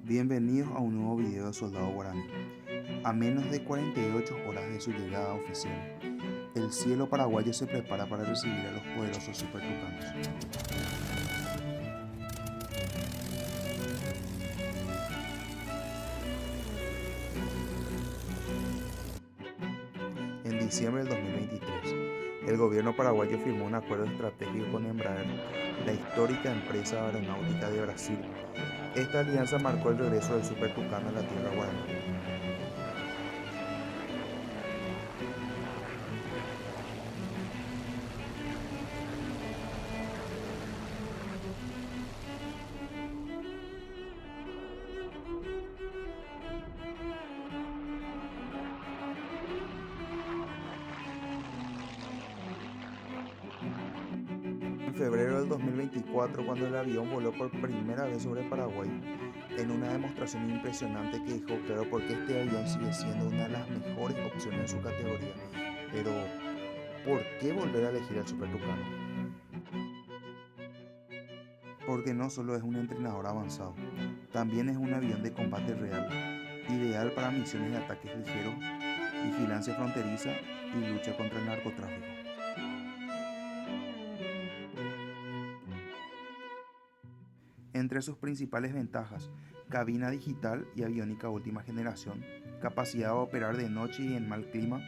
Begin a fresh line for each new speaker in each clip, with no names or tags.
Bienvenidos a un nuevo video de Soldado Guaraní. A menos de 48 horas de su llegada oficial, el cielo paraguayo se prepara para recibir a los poderosos Super Tucanos. En diciembre del 2023, el gobierno paraguayo firmó un acuerdo estratégico con Embraer, la histórica empresa aeronáutica de Brasil. Esta alianza marcó el regreso del Super Tucano a la tierra guaraní. En febrero del 2024, cuando el avión voló por primera vez sobre Paraguay, en una demostración impresionante que dejó claro por qué este avión sigue siendo una de las mejores opciones en su categoría. Pero, ¿por qué volver a elegir al Super Tucano? Porque no solo es un entrenador avanzado, también es un avión de combate real, ideal para misiones de ataques ligeros, vigilancia fronteriza y lucha contra el narcotráfico. Entre sus principales ventajas, cabina digital y aviónica última generación, capacidad de operar de noche y en mal clima,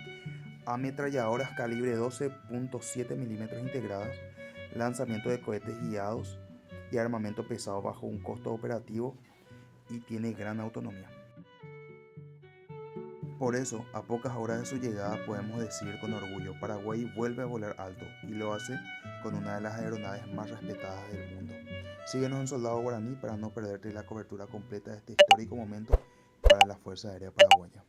ametralladoras calibre 12.7 mm integradas, lanzamiento de cohetes guiados y armamento pesado bajo un costo operativo, y tiene gran autonomía. Por eso, a pocas horas de su llegada podemos decir con orgullo, Paraguay vuelve a volar alto y lo hace con una de las aeronaves más respetadas del mundo. Síguenos en Soldado Guaraní para no perderte la cobertura completa de este histórico momento para la Fuerza Aérea Paraguaya.